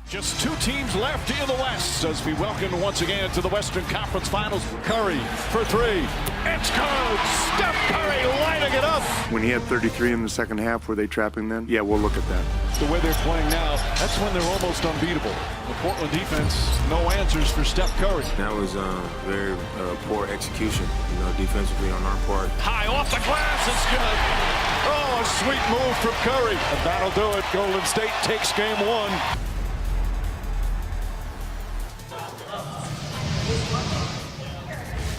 Just two teams left in the West as we welcome once again to the Western Conference Finals. Curry for three. It's good. Steph Curry lighting it up. When he had 33 in the second half, were they trapping then? Yeah, we'll look at that. The way they're playing now, that's when they're almost unbeatable. The Portland defense, no answers for Steph Curry. That was very poor execution, defensively on our part. High off the glass, it's good. Oh, a sweet move from Curry. And that'll do it. Golden State takes game one.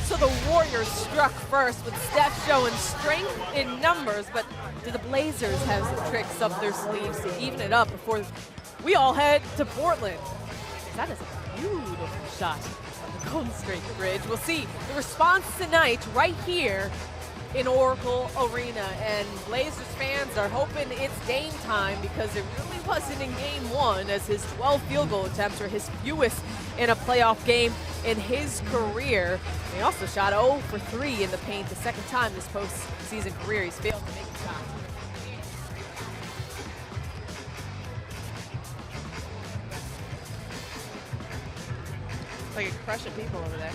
So the Warriors struck first with Steph showing strength in numbers, but do the Blazers have some tricks up their sleeves to even it up before we all head to Portland? That is a beautiful shot on the Golden State Bridge. We'll see the response tonight right here in Oracle Arena, and Blazers fans are hoping it's game time because it really wasn't in game one, as his 12 field goal attempts are his fewest in a playoff game in his career. He also shot 0 for 3 in the paint, the second time this postseason career he's failed to make a shot. Like a crush of people over there.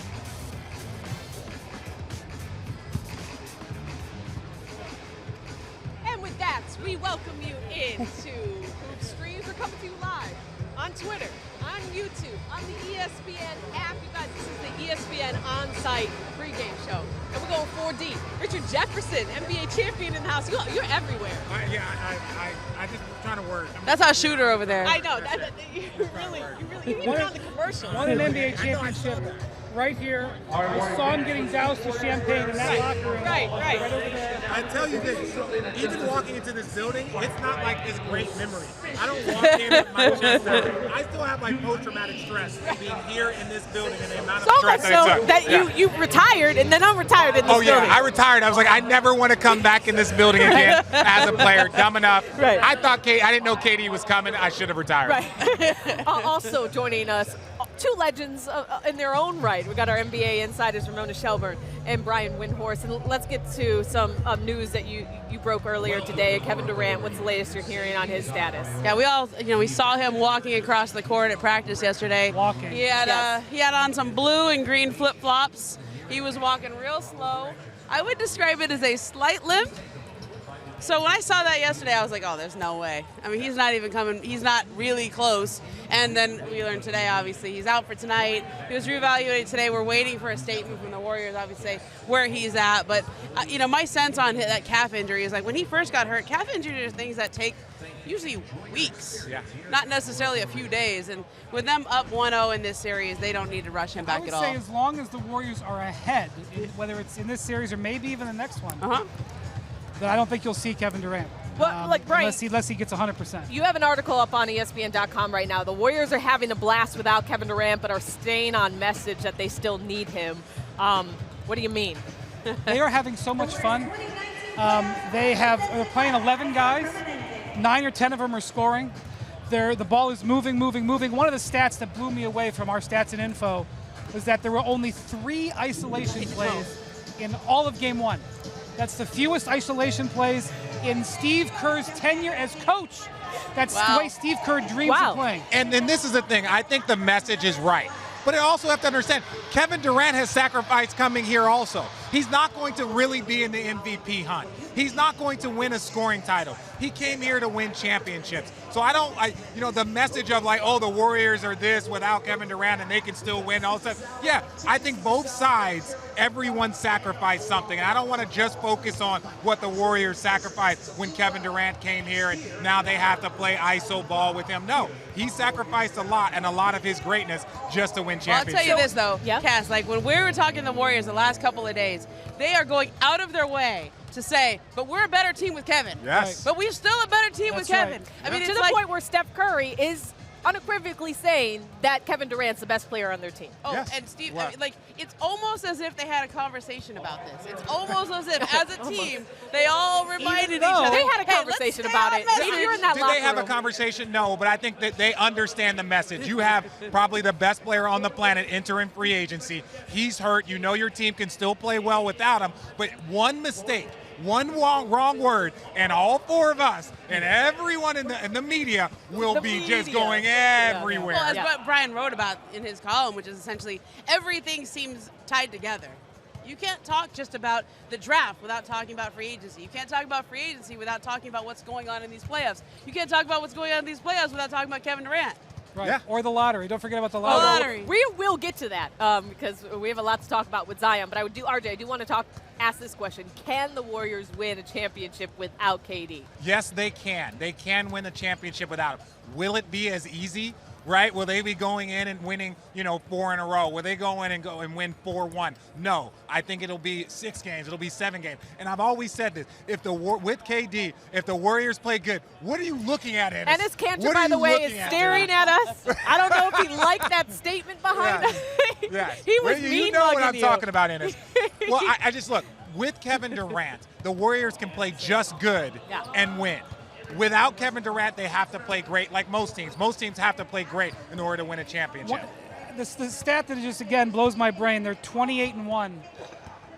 And with that, we welcome you into Hoop Streams. We're coming to you live on Twitter, on YouTube, on the ESPN app. You guys, this is the ESPN on-site pregame show. And we're going 4D. Richard Jefferson, NBA champion in the house. You're everywhere. I just trying to work. That's our shooter over there. I know. You even on the commercial. Won an NBA championship right here. I saw him getting doused with champagne in that locker room. Right. Over there. I tell you this, even walking into this building, it's not like this great memory. I don't walk in with my chest out. I still have like post-traumatic stress being here in this building and the amount of stress that you retired and then I'm retired in this building. I retired. I was like, I never want to come back in this building again as a player. Dumb enough. Right. I didn't know KD was coming. I should have retired. Right. Also joining us, two legends in their own right. We got our NBA insiders, Ramona Shelburne and Brian Windhorst. And let's get to some news that you broke earlier today. Kevin Durant, what's the latest you're hearing on his status? Yeah, we saw him walking across the court at practice yesterday. Walking. He had on some blue and green flip-flops. He was walking real slow. I would describe it as a slight limp. So when I saw that yesterday, I was like, oh, there's no way. I mean, he's not even coming. He's not really close. And then we learned today, obviously, he's out for tonight. He was reevaluated today. We're waiting for a statement from the Warriors, obviously, where he's at. But, my sense on that calf injury is like when he first got hurt, calf injuries are things that take usually weeks, not necessarily a few days. And with them up 1-0 in this series, they don't need to rush him back at all. I would say as long as the Warriors are ahead, whether it's in this series or maybe even the next one, then I don't think you'll see Kevin Durant. Well, Brian, unless he gets 100%. You have an article up on ESPN.com right now. The Warriors are having a blast without Kevin Durant, but are staying on message that they still need him. What do you mean? They are having so much fun. They're playing 11 guys. 9 or 10 of them are scoring. The ball is moving. One of the stats that blew me away from our stats and info was that there were only 3 isolation plays in all of Game 1. That's the fewest isolation plays in Steve Kerr's tenure as coach. That's the way Steve Kerr dreams of playing. And this is the thing. I think the message is right. But I also have to understand, Kevin Durant has sacrificed coming here also. He's not going to really be in the MVP hunt. He's not going to win a scoring title. He came here to win championships. So the message of the Warriors are this without Kevin Durant and they can still win, all that. Yeah, I think both sides, everyone sacrificed something. And I don't want to just focus on what the Warriors sacrificed when Kevin Durant came here and now they have to play ISO ball with him. No, he sacrificed a lot and a lot of his greatness just to win championships. I'll tell you this, though, Cass, when we were talking the Warriors the last couple of days, they are going out of their way to say, but we're a better team with Kevin. Yes. But we're still a better team with Kevin. I mean, to the point where Steph Curry is unequivocally saying that Kevin Durant's the best player on their team. Oh, yes. And Steve, it's almost as if they had a conversation about this. It's almost as if, as a team, they all reminded each other. They had a conversation about it. Maybe you're in that locker room. Did they have a conversation? No, but I think that they understand the message. You have probably the best player on the planet entering free agency. He's hurt. You know your team can still play well without him, but one mistake one wrong word, and all four of us and everyone in the media will be just going everywhere. Well, that's what Brian wrote about in his column, which is essentially everything seems tied together. You can't talk just about the draft without talking about free agency. You can't talk about free agency without talking about what's going on in these playoffs. You can't talk about what's going on in these playoffs without talking about Kevin Durant. Right. Yeah. Or the lottery. Don't forget about the lottery. We will get to that because we have a lot to talk about with Zion. But RJ, I do want to ask this question. Can the Warriors win a championship without KD? Yes, they can. They can win a championship without him. Will it be as easy? Right? Will they be going in and winning, 4 in a row? Will they go in and win 4-1? No. I think it'll be 6 games. It'll be 7 games. And I've always said this. With KD, if the Warriors play good, what are you looking at, Ennis? Ennis Cantor, by the way, is staring at us. I don't know if he liked that statement behind us. Yeah. He was You know what I'm talking about, Ennis. Well, I just look. With Kevin Durant, the Warriors can play just good and win. Without Kevin Durant, they have to play great, like most teams. Most teams have to play great in order to win a championship. The stat that just, again, blows my brain, they're 28-1 in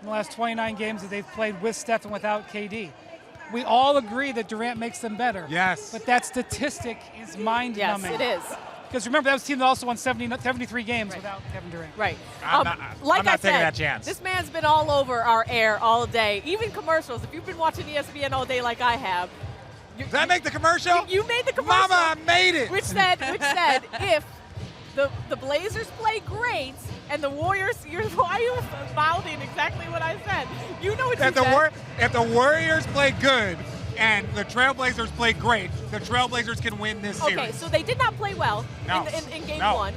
the last 29 games that they've played with Steph and without KD. We all agree that Durant makes them better. Yes. But that statistic is mind-numbing. Yes, it is. Because remember, that was a team that also won 73 games without Kevin Durant. Right. I'm not taking that chance. This man's been all over our air all day, even commercials. If you've been watching ESPN all day like I have, did I make the commercial? You made the commercial. Mama, I made it. Which said if the Blazers play great and the Warriors, why are you mouthing exactly what I said? You know what you said. If the Warriors play good and the Trailblazers play great, the Trailblazers can win this series. Okay, so they did not play well in Game 1.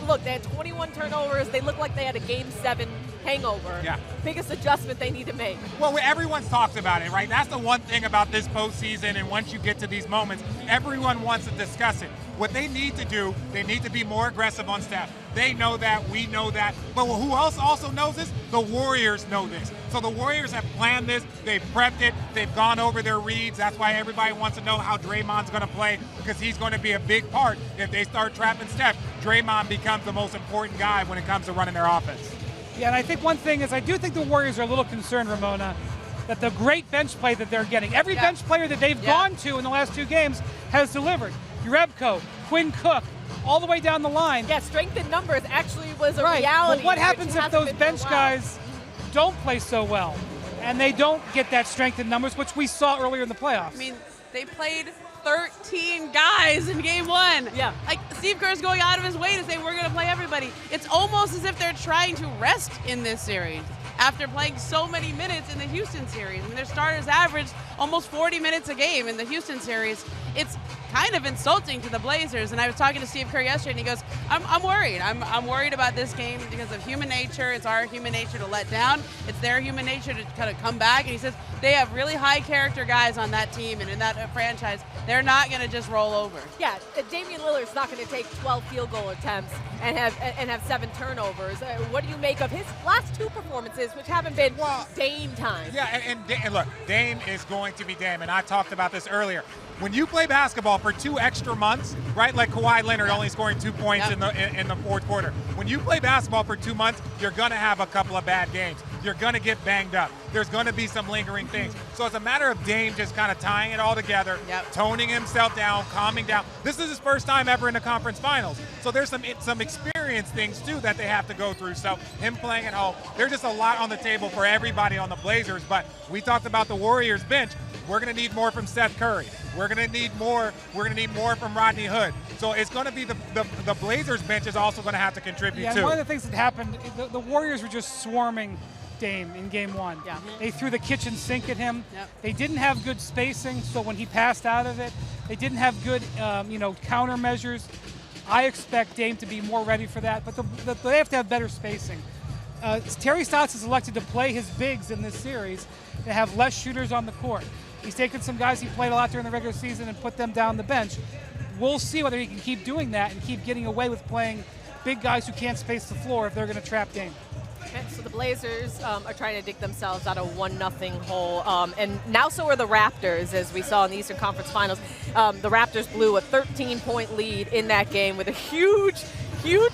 Look, they had 21 turnovers. They looked like they had a Game 7 hangover. Yeah. Biggest adjustment they need to make. Well, everyone's talked about it, right? That's the one thing about this postseason, and once you get to these moments, everyone wants to discuss it. What they need to do, they need to be more aggressive on Steph. They know that, we know that. But who else also knows this? The Warriors know this. So the Warriors have planned this, they've prepped it, they've gone over their reads. That's why everybody wants to know how Draymond's going to play, because he's going to be a big part. If they start trapping Steph, Draymond becomes the most important guy when it comes to running their offense. Yeah, and I think one thing is I do think the Warriors are a little concerned, Ramona, that the great bench play that they're getting, every bench player that they've gone to in the last 2 games has delivered. Urebko, Quinn Cook, all the way down the line. Yeah, strength in numbers actually was a reality. But what happens if those bench guys don't play so well and they don't get that strength in numbers, which we saw earlier in the playoffs? I mean, they played 13 guys in Game 1. Yeah. Like, Steve Kerr's going out of his way to say we're going to play everybody. It's almost as if they're trying to rest in this series after playing so many minutes in the Houston series. I mean, their starters averaged almost 40 minutes a game in the Houston series. It's kind of insulting to the Blazers. And I was talking to Steve Kerr yesterday, and he goes, I'm worried. I'm worried about this game because of human nature. It's our human nature to let down. It's their human nature to kind of come back. And he says they have really high character guys on that team and in that franchise. They're not going to just roll over. Yeah, Damian Lillard's not going to take 12 field goal attempts and have 7 turnovers. What do you make of his last 2 performances, which haven't been Dame time? Yeah, and look, Dame is going to be Dame, and I talked about this earlier. When you play basketball for 2 extra months, right, like Kawhi Leonard only scoring 2 points in the fourth quarter. When you play basketball for 2 months, you're going to have a couple of bad games. You're going to get banged up. There's going to be some lingering things. So it's a matter of Dame just kind of tying it all together, toning himself down, calming down. This is his first time ever in the conference finals. So there's some experience things, too, that they have to go through. So him playing at home, there's just a lot on the table for everybody on the Blazers. But we talked about the Warriors bench. We're going to need more from Seth Curry. We're going to need more. We're going to need more from Rodney Hood. So it's going to be the Blazers bench is also going to have to contribute too. And one of the things that happened, the Warriors were just swarming Dame in Game 1. Yeah. They threw the kitchen sink at him. Yep. They didn't have good spacing, so when he passed out of it, they didn't have good, countermeasures. I expect Dame to be more ready for that, but they have to have better spacing. Terry Stotts has elected to play his bigs in this series to have less shooters on the court. He's taken some guys he played a lot during the regular season and put them down the bench. We'll see whether he can keep doing that and keep getting away with playing big guys who can't space the floor if they're going to trap Dame. Okay, so the Blazers are trying to dig themselves out of 1-0 hole, and now so are the Raptors, as we saw in the Eastern Conference Finals. The Raptors blew a 13-point lead in that game with a huge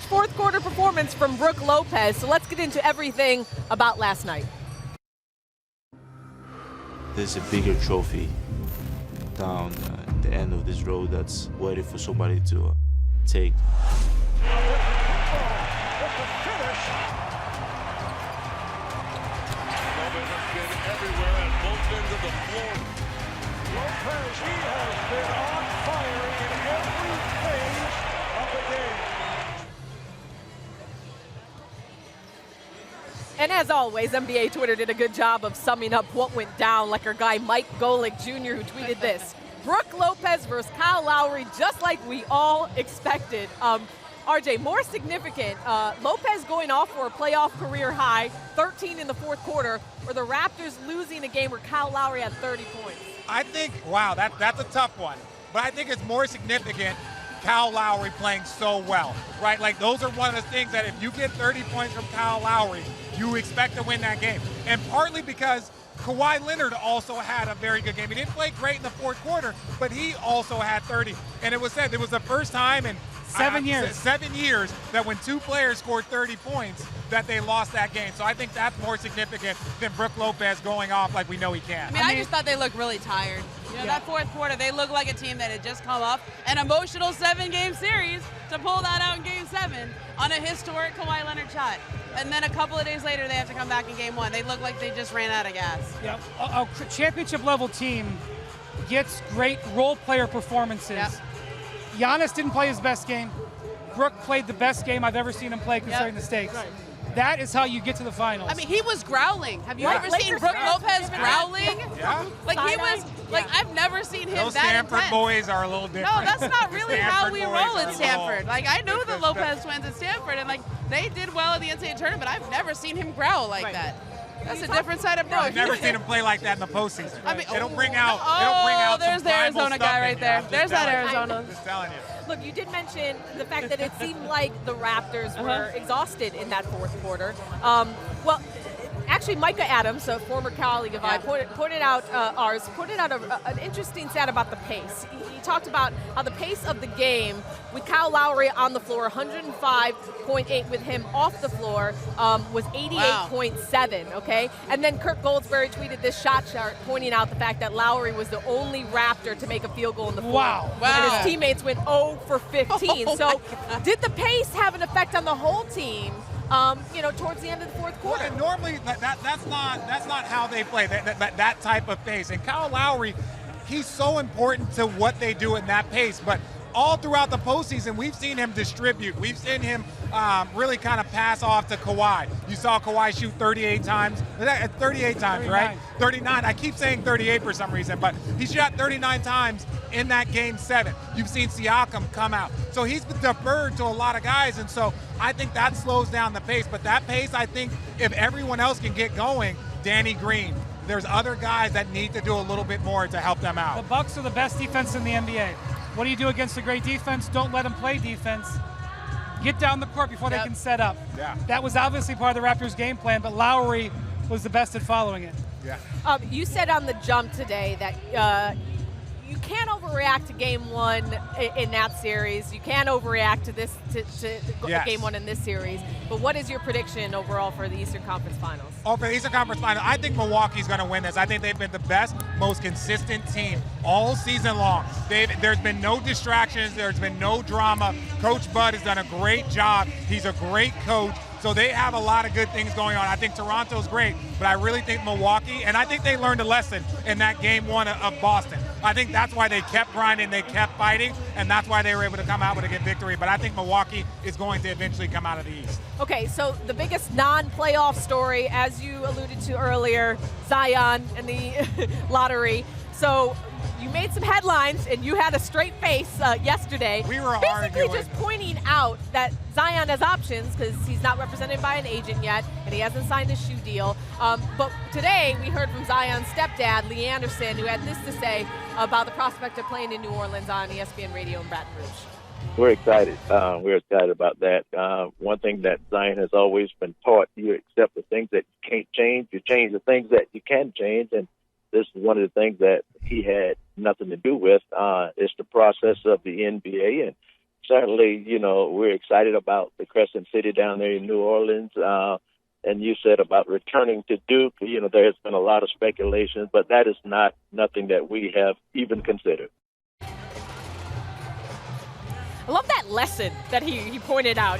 fourth quarter performance from Brook Lopez. So let's get into everything about last night. there's a bigger trophy down at the end of this road that's waiting for somebody to take. Everywhere at both ends of the floor. Lopez, he has been on fire in every phase of the game. And as always, NBA Twitter did a good job of summing up what went down, like our guy Mike Golick Jr., who tweeted this. Brook Lopez versus Kyle Lowry, just like we all expected. RJ, more significant, Lopez going off for a playoff career high, 13 in the fourth quarter, or the Raptors losing a game where Kyle Lowry had 30 points? I think, wow, that's a tough one. But I think it's more significant Kyle Lowry playing so well, right? Like, those are one of the things that if you get 30 points from Kyle Lowry, you expect to win that game. And partly because Kawhi Leonard also had a very good game. He didn't play great in the fourth quarter, but he also had 30. And it was said it was the first time in 7 years that when two players scored 30 points that they lost that game. So I think that's more significant than Brook Lopez going off like we know he can. I just thought they looked really tired. You know, that fourth quarter, they looked like a team that had just come off an emotional 7-game series to pull that out in Game 7 on a historic Kawhi Leonard shot. And then a couple of days later, they have to come back in Game 1. They look like they just ran out of gas. Yeah, a championship-level team gets great role player performances. Yep. Giannis didn't play his best game. Brook played the best game I've ever seen him play considering the stakes. Right. That is how you get to the finals. I mean, he was growling. Have you ever seen Brook Lopez growling? Yeah. Like, he was, like, I've never seen him Those that Stanford intense. boys are a little different. No, that's not really how we roll at boys Stanford. Like, I know the Lopez twins at Stanford, and, like, they did well in the NCAA tournament. I've never seen him growl like that. That's a different side of approach. I've never seen him play like that in the postseason. I mean, it'll bring out there's some the Arizona guy right there. There's that Arizona. I'm just telling you. Look, you did mention the fact that it seemed like the Raptors were exhausted in that fourth quarter. Well, actually, Micah Adams, a former colleague of mine, pointed out an interesting stat about the pace. He talked about how the pace of the game with Kyle Lowry on the floor, 105.8 with him off the floor, was 88.7, okay? And then Kirk Goldsberry tweeted this shot chart pointing out the fact that Lowry was the only Raptor to make a field goal in the fourth. Wow. And his teammates went 0 for 15. So did the pace have an effect on the whole team? Towards the end of the fourth quarter. Well, and normally that's not how they play. That type of pace. And Kyle Lowry, he's so important to what they do in that pace. But all throughout the postseason, we've seen him distribute. We've seen him really kind of pass off to Kawhi. You saw Kawhi shoot 38 times. 38 times, 39. Right? 39. I keep saying 38 for some reason, but he shot 39 times in that Game 7. You've seen Siakam come out. So he's deferred to a lot of guys, and so I think that slows down the pace. But that pace, I think, if everyone else can get going, Danny Green, there's other guys that need to do a little bit more to help them out. The Bucks are the best defense in the NBA. What do you do against a great defense? Don't let them play defense. Get down the court before they can set up. Yeah. That was obviously part of the Raptors' game plan, but Lowry was the best at following it. Yeah. You said on the jump today that you can't overreact to Game 1 in that series. You can't overreact to this Game 1 in this series. But what is your prediction overall for the Eastern Conference Finals? Oh, for the Eastern Conference Finals, I think Milwaukee's going to win this. I think they've been the best, most consistent team all season long. There's been no distractions. There's been no drama. Coach Bud has done a great job. He's a great coach. So they have a lot of good things going on. I think Toronto's great, but I really think Milwaukee, and I think they learned a lesson in that Game 1 of Boston. I think that's why they kept grinding, they kept fighting, and that's why they were able to come out with a good victory. But I think Milwaukee is going to eventually come out of the East. Okay, so the biggest non-playoff story, as you alluded to earlier, Zion and the lottery. So you made some headlines, and you had a straight face yesterday. We were basically arguing. just pointing out that Zion has options because he's not represented by an agent yet, and he hasn't signed a shoe deal. But today we heard from Zion's stepdad, Lee Anderson, who had this to say about the prospect of playing in New Orleans on ESPN Radio in Baton Rouge. We're excited. We're excited about that. One thing that Zion has always been taught, you accept the things that you can't change, you change the things that you can change, and this is one of the things that he had nothing to do with. It's the process of the NBA, and certainly, we're excited about the Crescent City down there in New Orleans. And you said about returning to Duke, there has been a lot of speculation, but that is nothing that we have even considered. I love that lesson that he pointed out.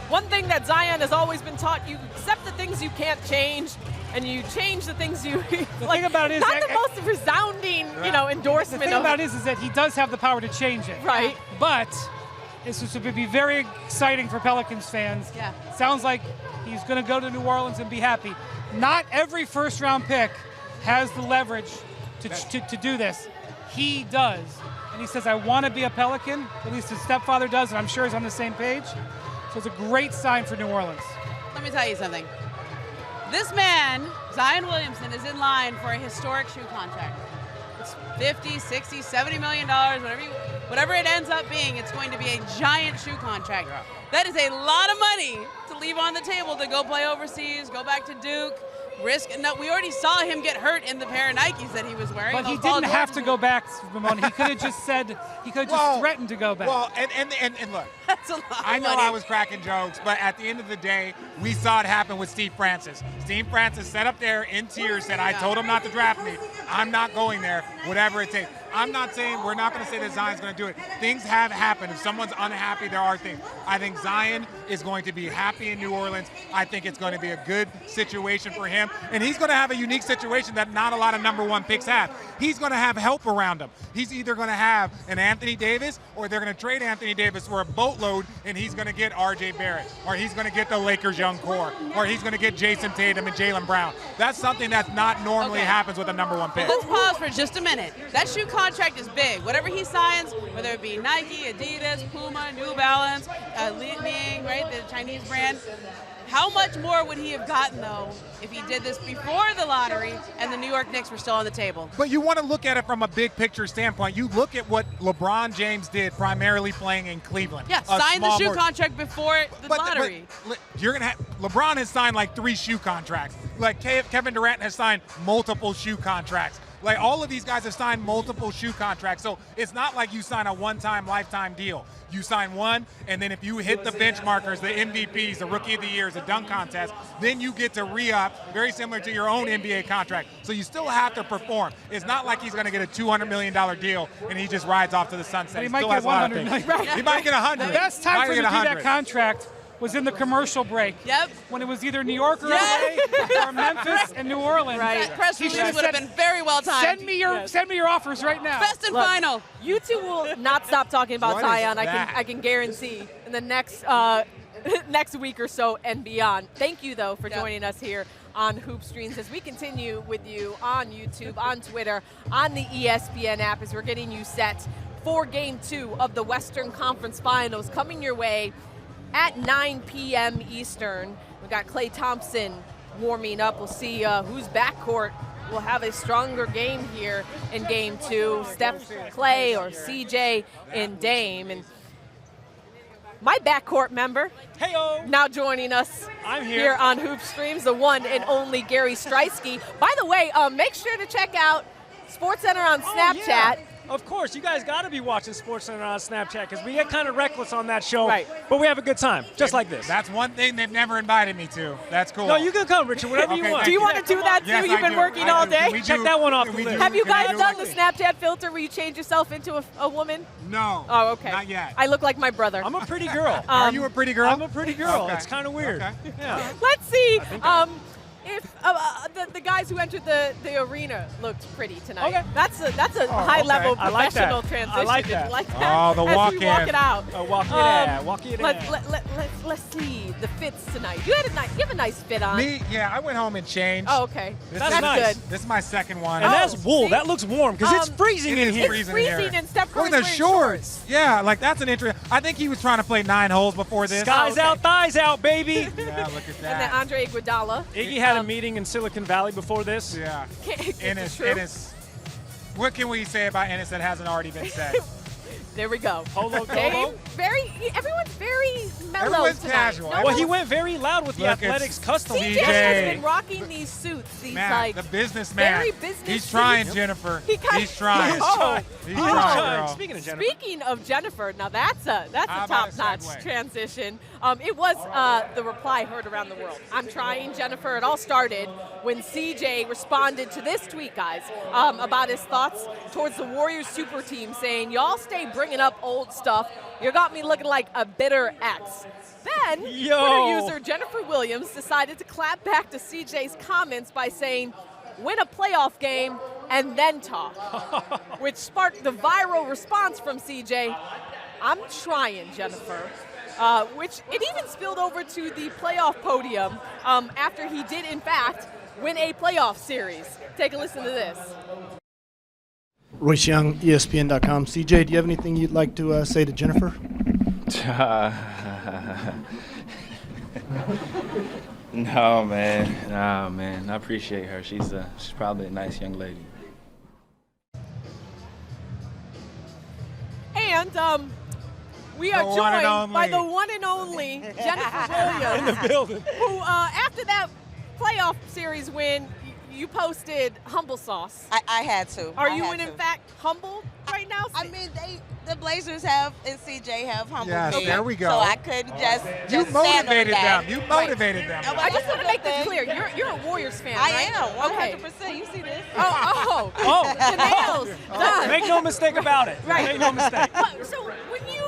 One thing that Zion has always been taught, you accept the things you can't change, and you change the things you the thing about it is not the most resounding, endorsement. The thing about it is that he does have the power to change it. Right. But this would be very exciting for Pelicans fans. Yeah. Sounds like he's going to go to New Orleans and be happy. Not every first-round pick has the leverage to do this. He does. And he says, I want to be a Pelican. At least his stepfather does, and I'm sure he's on the same page. So it's a great sign for New Orleans. Let me tell you something. This man, Zion Williamson, is in line for a historic shoe contract. It's $50, $60, $70 million, whatever it ends up being, it's going to be a giant shoe contract. Yeah. That is a lot of money to leave on the table to go play overseas, go back to Duke, risk. No, we already saw him get hurt in the pair of Nikes that he was wearing. But he didn't have to go back, Ramona. He could have just said, he could have just threatened to go back. Well, and look, That's a lot I of know money. I was cracking jokes, but at the end of the day, we saw it happen with Steve Francis. Steve Francis sat up there in tears, said, I told him not to draft me. I'm not going there, whatever it takes. I'm not saying, we're not going to say that Zion's going to do it. Things have happened. If someone's unhappy, there are things. I think Zion is going to be happy in New Orleans. I think it's going to be a good situation for him. And he's going to have a unique situation that not a lot of number one picks have. He's going to have help around him. He's either going to have an Anthony Davis, or they're going to trade Anthony Davis for a boatload, and he's going to get R.J. Barrett, or he's going to get the Lakers' young core, or he's going to get Jason Tatum and Jaylen Brown. That's something that not normally happens with a number one pick. Let's pause for just a minute. That shoe contract is big. Whatever he signs, whether it be Nike, Adidas, Puma, New Balance, Li Ning, right, the Chinese brand, how much more would he have gotten, though, if he did this before the lottery and the New York Knicks were still on the table? But you want to look at it from a big picture standpoint. You look at what LeBron James did, primarily playing in Cleveland. Yeah, sign the shoe contract before the lottery. But you're gonna have LeBron has signed like 3 shoe contracts. Like Kevin Durant has signed multiple shoe contracts. Like all of these guys have signed multiple shoe contracts. So it's not like you sign a one-time lifetime deal. You sign one, and then if you hit the benchmarkers, the MVPs, the Rookie of the Years, the dunk contest, then you get to re-up, very similar to your own NBA contract. So you still have to perform. It's not like he's going to get a $200 million deal and he just rides off to the sunset. But he might get 100 million. He might get 100. The best time for him to do that contract was in the commercial break. Yep. When it was either New York or LA or Memphis and New Orleans. Right. That press release would have been very well timed. Send me your offers right now. Best and final. You two will not stop talking about What Zion. is that? I can guarantee in the next next week or so and beyond. Thank you though for joining us here on Hoop Streams as we continue with you on YouTube, on Twitter, on the ESPN app as we're getting you set for Game 2 of the Western Conference Finals coming your way at 9 p.m. Eastern. We've got Klay Thompson warming up. We'll see whose backcourt will have a stronger game here in Game 2. Steph, Klay, or CJ and Dame. And my backcourt member, now joining us here on Hoop Streams, the one and only Gary Striewski. By the way, make sure to check out SportsCenter on Snapchat. Yeah. Of course, you guys got to be watching SportsCenter on Snapchat because we get kind of reckless on that show, but we have a good time, just like this. That's one thing they've never invited me to. That's cool. No, you can come, Richard, whatever you want. Do you want to do that too? Yes, You've been working all day. Check that one off the list. Have you guys done the Snapchat filter where you change yourself into a woman? No. Oh, okay. Not yet. I look like my brother. I'm a pretty girl. Are you a pretty girl? I'm a pretty girl. Okay. It's kind of weird. Okay. Yeah. Let's see if the guys who entered the arena looked pretty tonight. Okay. That's a high-level I like that. professional transition. I like Did that. you like that? Oh, the As walk-in. we walk it out. Walk it in. Let's see the fits tonight. You have a nice fit on. Me? Yeah, I went home and changed. Oh, okay. That's nice. good. This is my second one. And that's wool. see? That looks warm because it's freezing in here. It's freezing and Steph Look Curry's at the wearing shorts. Yeah, like that's an interesting. I think he was trying to play 9 holes before this. Skies out, thighs out, baby. Yeah, look at And then that. Andre Iguodala. Iggy had a meeting in Silicon Valley before this. Yeah. It's Ennis, true. Ennis. What can we say about Ennis that hasn't already been said? There we go. Polo Dave, Dobo. everyone's very mellow Everyone's tonight. casual. No Well, he one's- went very loud with the Look, Athletics custom. CJ CJ. has been rocking these suits. These Man, like the businessman. very business He's trying, suits. Jennifer. He kinda- He's trying. Oh. He's Oh. trying, girl. Speaking of Jennifer. Speaking of Jennifer, now that's a How about a top-notch segue? transition. It was the reply heard around the world. I'm trying, Jennifer. It all started when CJ responded to this tweet, guys, about his thoughts towards the Warriors super team, saying, y'all stay bringing up old stuff. You got me looking like a bitter ex. Then, Twitter user Jennifer Williams decided to clap back to CJ's comments by saying, win a playoff game and then talk, which sparked the viral response from CJ, I'm trying, Jennifer, which it even spilled over to the playoff podium after he did, in fact, win a playoff series. Take a listen to this. Royce Young, ESPN.com. CJ, do you have anything you'd like to say to Jennifer? No, man. Nah, man. I appreciate her. She's probably a nice young lady. And we are joined by the one and only Jennifer Williams. In the building. Who, after that playoff series win, you posted humble sauce. I had to. Are you in fact humble right now? I mean, the Blazers have and CJ have humbled Yes, me. there we go. So I couldn't just You stand on motivated that. them. You motivated them. I just want to make this clear. You're a Warriors fan, I right? am, 100%. Okay. You see this? Oh, the nails. Done. Make no mistake about it. Right. Make no mistake. So when you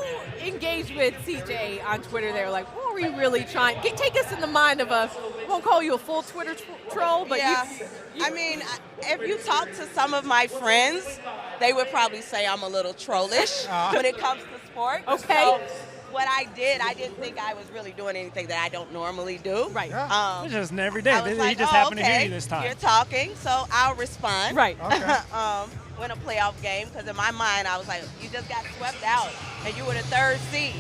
engage with CJ on Twitter, they were like, what were we really trying? Take us in the mind of a, I won't call you a full Twitter troll, but yeah. you I mean, if you talk to some of my friends, they would probably say I'm a little trollish when it comes to sports. Okay. So what I didn't think I was really doing anything that I don't normally do. Right. It's just an every day. I was He like, just oh, happened to hear okay, you this time. You're talking, so I'll respond. Right. Okay. Win a playoff game, because in my mind I was like, you just got swept out, and you were the third seed.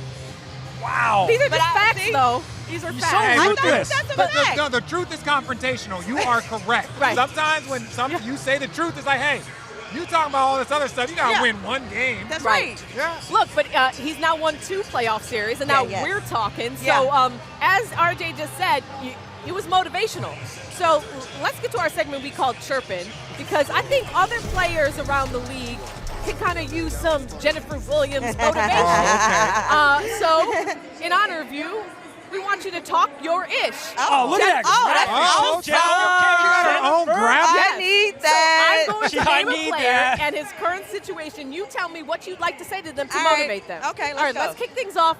Wow. These are But just I facts, see- though. These are You facts. so Hey, rude. look Ruthless. That's a But fact. no, the truth is confrontational. You are correct. Right. Sometimes when you say the truth, it's like, hey, you talking about all this other stuff. You gotta Yeah. win one game. That's Right. right. Yeah. Look, but he's now won 2 playoff series, and now Yeah, yes. we're talking. So, Yeah. as RJ just said, it was motivational. So let's get to our segment we call Chirpin, because I think other players around the league can kind of use some Jennifer Williams motivation. So, in honor of you, we want you to talk your ish. Oh, look at that. that's Oh, Jennifer. you got her own grab. Yes. I need So that. I'm going to I name a need player that. and his current situation. You tell me what you'd like to say to them to All right. motivate them. Okay, let's All right, go. let's kick things off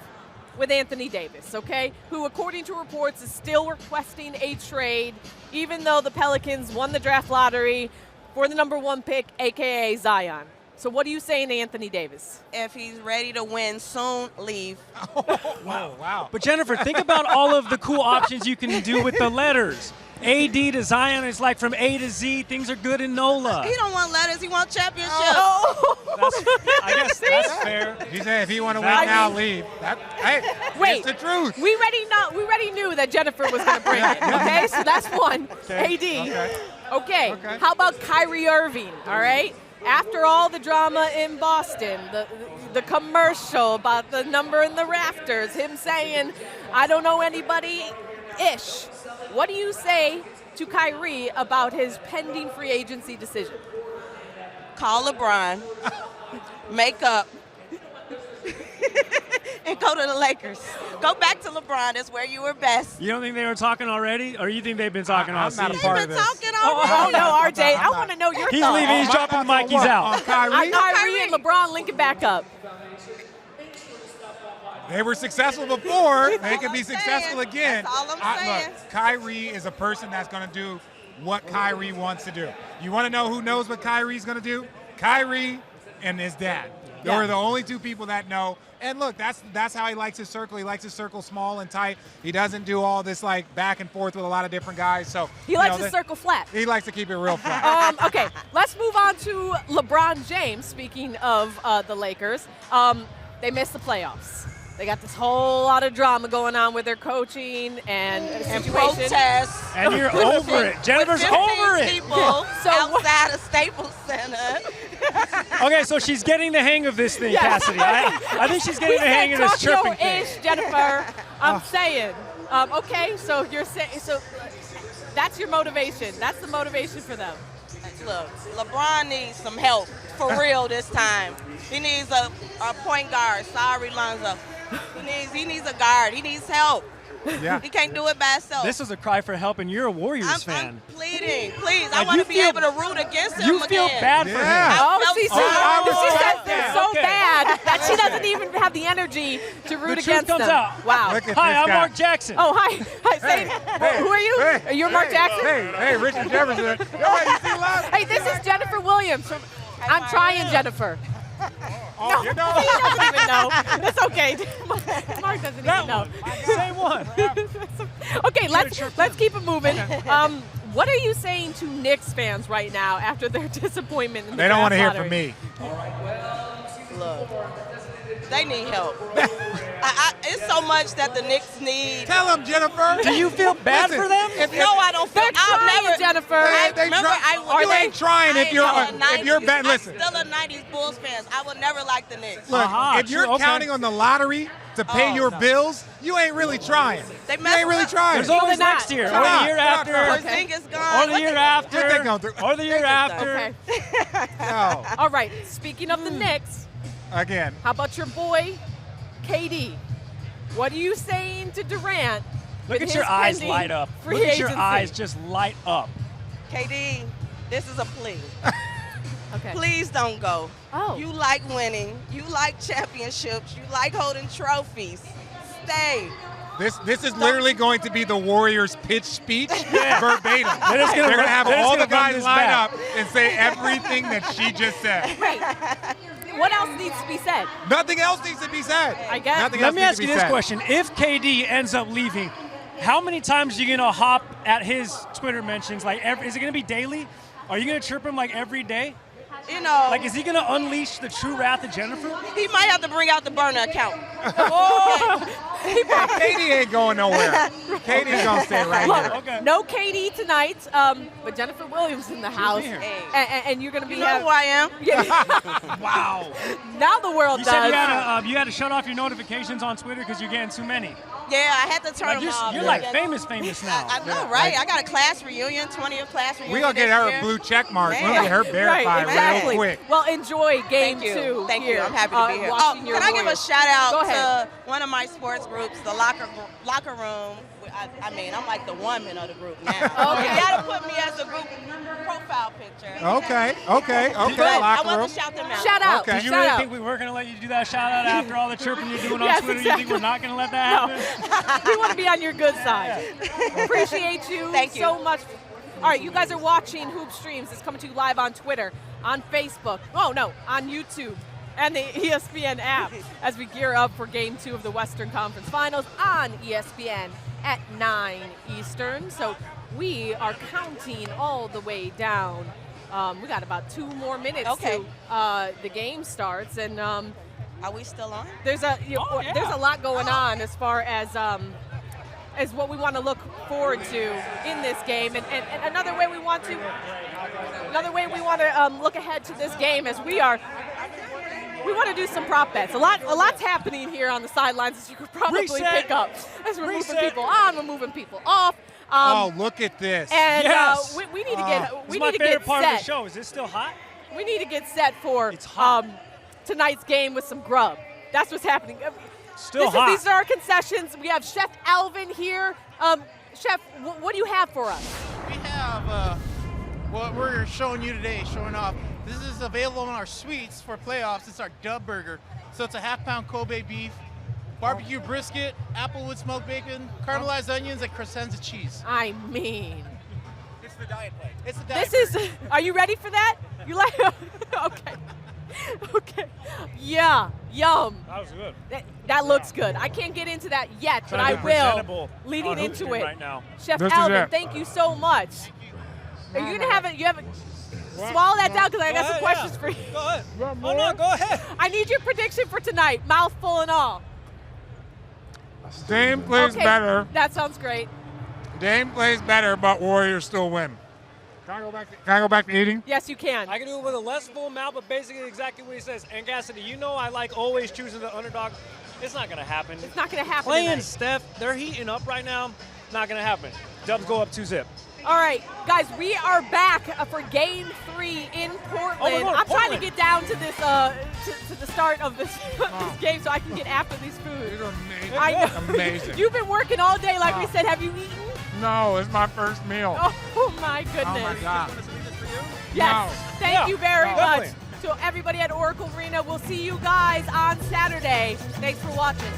with Anthony Davis, okay? Who, according to reports, is still requesting a trade, even though the Pelicans won the draft lottery for the #1 pick, a.k.a. Zion. So what are you saying to Anthony Davis? If he's ready to win, soon leave. Wow. But Jennifer, think about all of the cool options you can do with the letters. AD to Zion is like from A to Z. Things are good in NOLA. He don't want letters. He wants championship. I guess that's fair. He said if he want to win I now, mean- leave. Hey, Wait, it's the truth. we already knew that Jennifer was going to bring it, okay? So that's one. Okay. AD. Okay. Okay. How about Kyrie Irving, all right? After all the drama in Boston, the commercial about the number in the rafters, him saying, I don't know anybody-ish. What do you say to Kyrie about his pending free agency decision? Call LeBron, make up, and go to the Lakers. Go back to LeBron. That's where you were best. You don't think they were talking already? Or you think they've been talking all I'm not a season? part They've of been this. talking Oh, already. no, RJ, I want to know your He's thoughts. leaving. He's dropping the mic. He's out. On Kyrie? Kyrie and LeBron linking back up. They were successful before. They can be I'm successful saying. again. That's all I'm saying. Look, Kyrie is a person that's going to do what Kyrie wants to do. You want to know who knows what Kyrie's going to do? Kyrie and his dad. Those are the only 2 people that know. And look, that's how he likes his circle. He likes his circle small and tight. He doesn't do all this like back and forth with a lot of different guys. So He likes his circle flat. He likes to keep it real flat. Okay, let's move on to LeBron James. Speaking of the Lakers, they missed the playoffs. They got this whole lot of drama going on with their coaching and situation. protests. And you're over it. Jennifer's With 15 over it. people So outside of Staples Center. Okay, so she's getting the hang of this thing, Yes. Cassidy. I think she's getting the hang of this chirping thing. Tokyo-ish, Jennifer. I'm saying. Okay, so you're saying that's your motivation. That's the motivation for them. Look, LeBron needs some help for real this time. He needs a point guard. Sorry, Lonzo. He needs a guard. He needs help. Yeah. He can't do it by himself. This was a cry for help, and you're a Warriors fan. I'm pleading. Please, I Like, want you to be feel- able to root against him You again. feel bad for him. She said they're so Okay. bad that she doesn't even have the energy to root The truth against comes them. out. Wow. Look at Hi, this I'm guy. Mark Jackson. Oh, hi. Say, who are you? Hey, You're Mark Jackson? Hey, Richard Jefferson. You see live? Hey, this is Jennifer Williams from I'm Trying Jennifer. Oh, you know? He doesn't even know. That's okay. Mark doesn't even know. Same one. Okay, let's keep it moving. What are you saying to Knicks fans right now after their disappointment in the They don't want to hear draft from me. Look, they need help. It's so much that the Knicks need. Tell them, Jennifer. Do you feel bad Listen, for them? No, I don't feel. They're I'll trying, never, Jennifer. You ain't trying if you're bad. Listen. I'm still a '90s Bulls fan. I will never like the Knicks. Look, Uh-huh, if you're true, okay. counting on the lottery to pay your bills, you ain't really trying. They You mess ain't really up. trying. There's always they're not. next year, or Come the on, year come on, after, come on. Porzingis gone. or the year after, What they gonna do? or the year after. Okay. No. All right. Speaking of the Knicks, Again. how about your boy, KD? What are you saying to Durant? Look with at your his eyes pending light up. free Look at your agency? eyes just light up. KD, this is a plea. Okay. Please don't go. Oh. You like winning. You like championships. You like holding trophies. Stay. This is literally going to be the Warriors' pitch speech verbatim. They're just They're going to have they're just all the gonna run guys this line back. up and say everything that she just said. Wait. What else needs to be said? Nothing else needs to be said. I guess. Nothing Let else me needs ask to you be this said. question. If KD ends up leaving, how many times are you going to hop at his Twitter mentions? Like, is it going to be daily? Are you going to chirp him like every day? You know, Like, is he going to unleash the true wrath of Jennifer? he might have to bring out the burner account. Katie ain't going nowhere. Katie's going to stay right Look, here. Okay. no KD tonight, but Jennifer Williams in the house, here. and you're going to be. You know who I am? Wow. Now the world You does. said you had to shut off your notifications on Twitter because you're getting too many. Yeah, I had to turn Like, them off. you're like famous now. I know, right? I got a class reunion, 20th class reunion. We're going to get this her year. a blue check mark. We're Man. going to get her verified Right, exactly. real quick. Well, enjoy game Thank you. two. Thank here, you. I'm happy to be here. watching your Can I give a Warriors. shout out Go ahead. to one of my sports groups, the locker room? I mean, I'm like the woman of the group now. Okay. You gotta put me as a group profile picture. Okay. But I Locker want room. to shout them out. Shout out. Okay. Did you Shout really out. think we were going to let you do that shout out after all the chirping you're doing on Yes, Twitter? exactly. You think we're not going to let that happen? We want to be on your good side. Appreciate you, Thank you. so much. All right, you guys are watching Hoop Streams. It's coming to you live on Twitter, on Facebook. Oh, no, on YouTube and the ESPN app as we gear up for Game 2 of the Western Conference Finals on ESPN at 9 Eastern. So we are counting all the way down. We got about 2 more minutes Okay. to the game starts, and Are we still on? there's a lot going on as far as what we want to look forward to in this game, and another way we want to look ahead to this game as we want to do some prop bets. A lot's happening here on the sidelines, as you could probably Reset. pick up. As we're moving Reset. people on, we're moving people off. Oh, look at this. And Yes. we need to get This we is my need to favorite get part set. of the show. Is this still hot? We need to get set for It's hot. tonight's game with some grub. That's what's happening. Still hot. These are our concessions. We have Chef Alvin here. Chef, what do you have for us? We have what we're showing you today, showing off. This is available in our suites for playoffs. It's our Dub Burger. So it's a half-pound Kobe beef, barbecue brisket, applewood smoked bacon, caramelized onions, and crescenza cheese. I mean, It's the diet plate. It's the diet this is. Are you ready for that? You like? Okay. Okay. Yeah. Yum. That was good. That looks good. I can't get into that yet, but Trying I to be will. presentable Leading on Hoop into Stream it. right now. Chef This is Alvin, it. thank you so much. Are you gonna have it? You have it. Swallow that down because I got some questions for you. Go ahead. Oh, no, go ahead. I need your prediction for tonight, mouthful and all. Dame plays Okay, better. That sounds great. Dame plays better, but Warriors still win. Can I go back to eating? Yes, you can. I can do it with a less full mouth, but basically exactly what he says. And Cassidy, you know I like always choosing the underdog. It's not going to happen. It's not going to happen Playing tonight. Steph, they're heating up right now. Not going to happen. Dubs go up 2-zip. All right, guys, we are back for Game 3 in Portland. I'm trying to get down to this to the start of this, this game so I can get after these foods. These are amazing. I know. Amazing. You've been working all day, like we said. Have you eaten? No, it's my first meal. Oh my goodness. Oh my God. Yes. No. Thank you very Definitely. much. To everybody at Oracle Arena, we'll see you guys on Saturday. Thanks for watching.